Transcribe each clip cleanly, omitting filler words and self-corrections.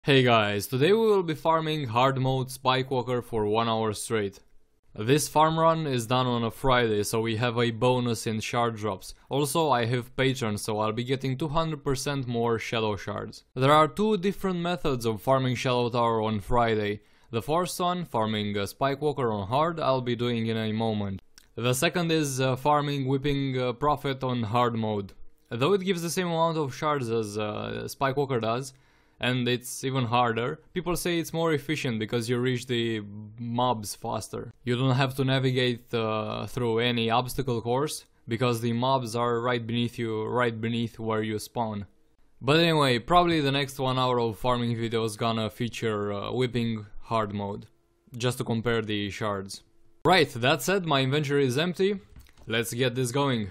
Hey guys, today we will be farming hard mode Spikewalker for 1 hour straight. This farm run is done on a Friday, so we have a bonus in shard drops. Also, I have patrons, so I'll be getting 200% more shadow shards. There are two different methods of farming Shadow Tower on Friday. The first one, farming Spikewalker on hard, I'll be doing in a moment. The second is farming Whipping Prophet on hard mode. Though it gives the same amount of shards as Spikewalker does, and it's even harder, people say it's more efficient because you reach the mobs faster. You don't have to navigate through any obstacle course, because the mobs are right beneath you, right beneath where you spawn. But anyway, probably the next 1 hour of farming video is gonna feature whipping hard mode, just to compare the shards. Right, that said, my inventory is empty, let's get this going.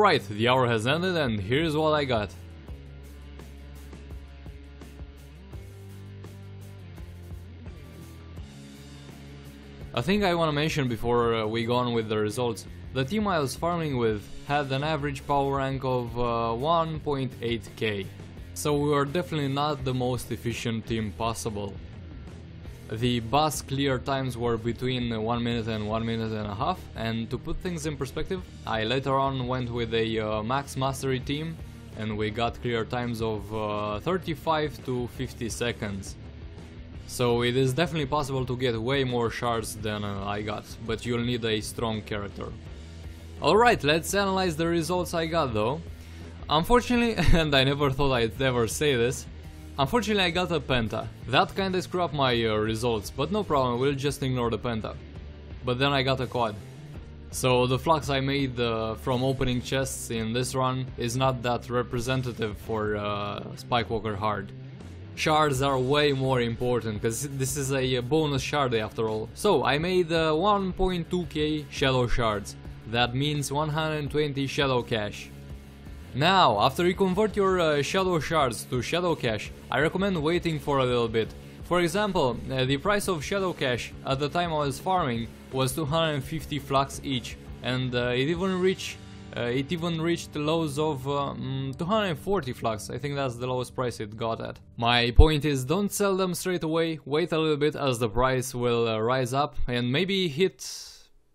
Alright, the hour has ended and here's what I got. A thing I wanna mention before we go on with the results. The team I was farming with had an average power rank of 1.8k. So we were definitely not the most efficient team possible. The boss clear times were between 1 minute and 1 minute and a half, and to put things in perspective, I later on went with a max mastery team and we got clear times of 35 to 50 seconds. So it is definitely possible to get way more shards than I got, but you'll need a strong character. Alright, let's analyze the results I got though. Unfortunately, and I never thought I'd ever say this, unfortunately I got a penta. That kinda screwed up my results, but no problem, we'll just ignore the penta. But then I got a quad. So the flux I made from opening chests in this run is not that representative for Spikewalker Hard. Shards are way more important, because this is a bonus shard after all. So I made 1.2k shadow shards. That means 120 shadow cash. Now, after you convert your shadow shards to shadow cash, I recommend waiting for a little bit. For example, the price of shadow cash at the time I was farming was 250 flux each, and it even reached lows of 240 flux. I think that's the lowest price it got at. My point is, don't sell them straight away, wait a little bit as the price will rise up and maybe hit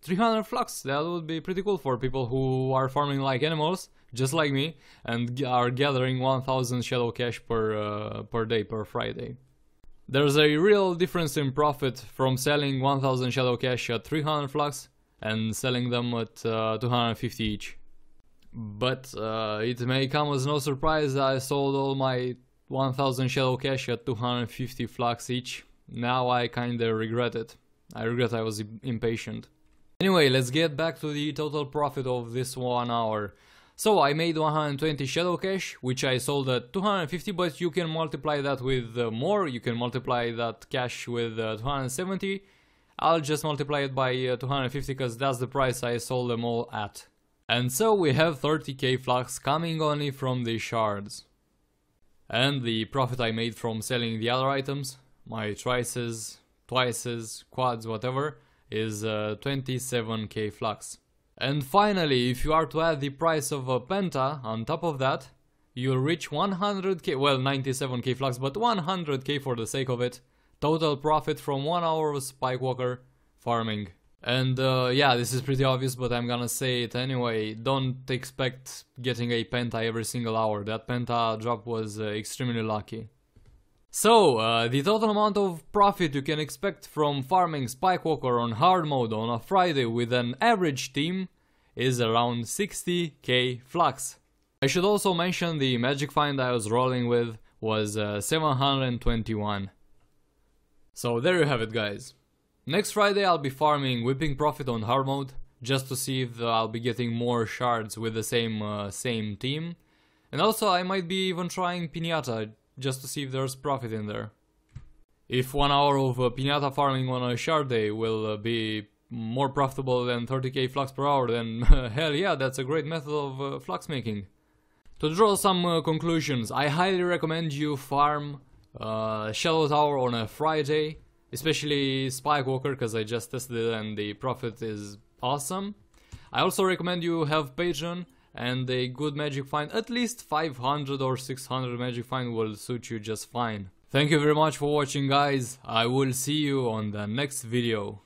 300 flux. That would be pretty cool for people who are farming like animals, just like me, and are gathering 1000 shadow cash per day, per Friday. There's a real difference in profit from selling 1000 shadow cash at 300 flux and selling them at 250 each. But it may come as no surprise that I sold all my 1000 shadow cash at 250 flux each. Now I kinda regret it. I regret I was impatient. Anyway, let's get back to the total profit of this 1 hour. So I made 120 shadow cash, which I sold at 250, but you can multiply that with more. You can multiply that cash with 270. I'll just multiply it by 250 because that's the price I sold them all at. And so we have 30k flux coming only from the shards. And the profit I made from selling the other items, my trices, twices, quads, whatever, is 27k flux. And finally, if you are to add the price of a penta on top of that, you'll reach 100k, well 97k flux, but 100k for the sake of it, total profit from 1 hour of Spikewalker farming. And yeah, this is pretty obvious, but I'm gonna say it anyway. Don't expect getting a penta every single hour. That penta drop was extremely lucky. So, the total amount of profit you can expect from farming Spikewalker on hard mode on a Friday with an average team is around 60k flux. I should also mention the magic find I was rolling with was 721. So there you have it, guys. Next Friday I'll be farming whipping profit on hard mode, just to see if I'll be getting more shards with the same team. And also I might be even trying Pinata, just to see if there's profit in there. If 1 hour of Pinata farming on a shard day will be more profitable than 30k flux per hour, then hell yeah, that's a great method of flux making. To draw some conclusions, I highly recommend you farm Shadow Tower on a Friday, especially Spikewalker, because I just tested it and the profit is awesome. I also recommend you have Patreon and a good magic find. At least 500 or 600 magic find will suit you just fine. Thank you very much for watching, guys. I will see you on the next video.